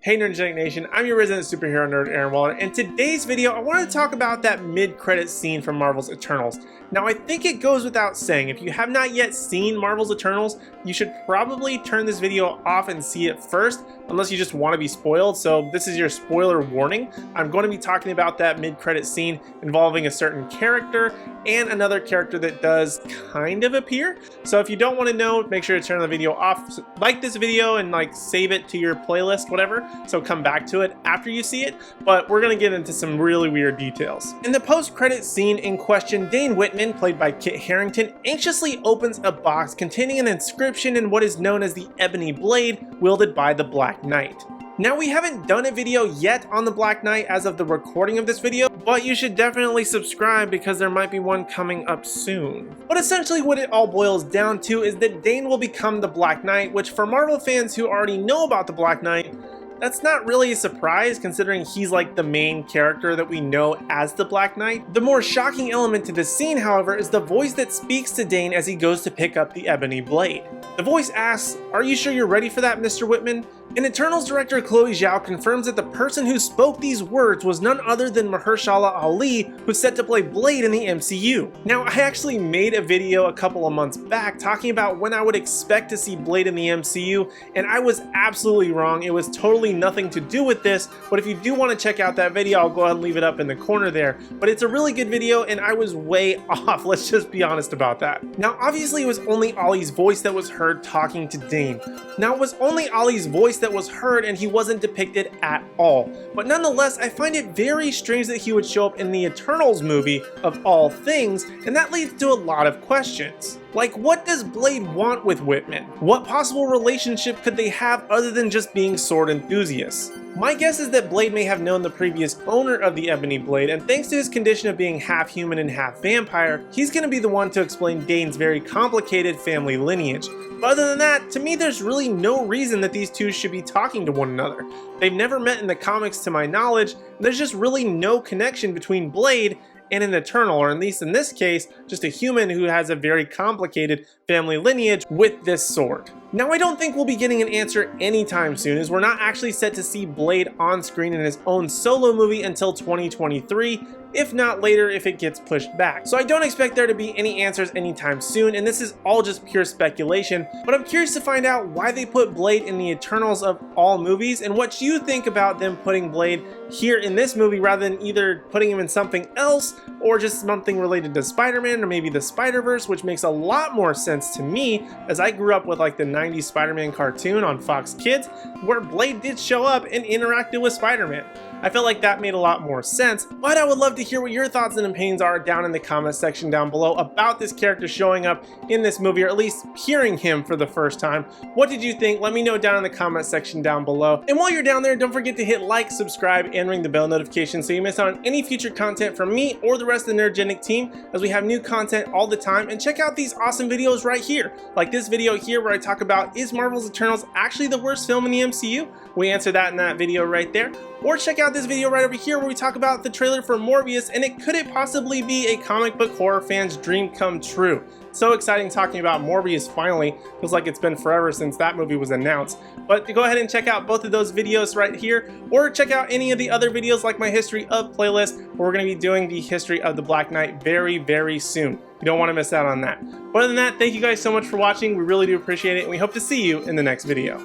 Hey Nerdgenetic Nation, I'm your resident superhero nerd, Aaron Waller, and today's video I wanted to talk about that mid-credit scene from Marvel's Eternals. Now I think it goes without saying, if you have not yet seen Marvel's Eternals, you should probably turn this video off and see it first, unless you just want to be spoiled, so this is your spoiler warning. I'm going to be talking about that mid-credit scene involving a certain character and another character that does kind of appear. So if you don't want to know, make sure to turn the video off, like this video and save it to your playlist, whatever, so come back to it after you see it, but we're going to get into some really weird details. In the post-credit scene in question, Dane Whitman, played by Kit Harrington, anxiously opens a box containing an inscription in what is known as the Ebony Blade, wielded by the Black Knight. Now we haven't done a video yet on the Black Knight as of the recording of this video, but you should definitely subscribe because there might be one coming up soon. But essentially what it all boils down to is that Dane will become the Black Knight, which for Marvel fans who already know about the Black Knight, that's not really a surprise considering he's like the main character that we know as the Black Knight. The more shocking element to this scene, however, is the voice that speaks to Dane as he goes to pick up the Ebony Blade. The voice asks, "Are you sure you're ready for that, Mr. Whitman?" And Eternals director Chloe Zhao confirms that the person who spoke these words was none other than Mahershala Ali, who's set to play Blade in the MCU. Now, I actually made a video a couple of months back talking about when I would expect to see Blade in the MCU, and I was absolutely wrong. It was totally nothing to do with this, but if you do want to check out that video, I'll go ahead and leave it up in the corner there. But it's a really good video, and I was way off, let's just be honest about that. Now, obviously it was only Ollie's voice that was heard talking to Dane. Now, it was only Ollie's voice that was heard and he wasn't depicted at all. But nonetheless, I find it very strange that he would show up in the Eternals movie of all things, and that leads to a lot of questions. Like, what does Blade want with Whitman? What possible relationship could they have other than just being sword enthusiasts? My guess is that Blade may have known the previous owner of the Ebony Blade, and thanks to his condition of being half human and half vampire, he's going to be the one to explain Dane's very complicated family lineage. But other than that, to me there's really no reason that these two should be talking to one another. They've never met in the comics to my knowledge, and there's just really no connection between Blade and an Eternal, or at least in this case, just a human who has a very complicated family lineage with this sword. Now, I don't think we'll be getting an answer anytime soon, as we're not actually set to see Blade on screen in his own solo movie until 2023, if not later if it gets pushed back. So I don't expect there to be any answers anytime soon, and this is all just pure speculation, but I'm curious to find out why they put Blade in the Eternals of all movies, and what you think about them putting Blade here in this movie rather than either putting him in something else or just something related to Spider-Man or maybe the Spider-Verse, which makes a lot more sense to me, as I grew up with like the 90s Spider-Man cartoon on Fox Kids where Blade did show up and interacted with Spider-Man. I felt like that made a lot more sense, but I would love to hear what your thoughts and opinions are down in the comment section down below about this character showing up in this movie, or at least hearing him for the first time. What did you think? Let me know down in the comment section down below. And while you're down there, don't forget to hit like, subscribe, and ring the bell notification so you miss out on any future content from me or the rest of the Nerdgenetic team, as we have new content all the time. And check out these awesome videos right here, like this video here where I talk about, is Marvel's Eternals actually the worst film in the MCU? We answer that in that video right there. Or check out this video right over here where we talk about the trailer for Morbius, and could it possibly be a comic book horror fan's dream come true? So exciting talking about Morbius finally. Feels like it's been forever since that movie was announced. But go ahead and check out both of those videos right here, or check out any of the other videos like my History of playlist, where we're going to be doing the history of the Black Knight very, very soon. You don't want to miss out on that. But other than that, thank you guys so much for watching. We really do appreciate it, and we hope to see you in the next video.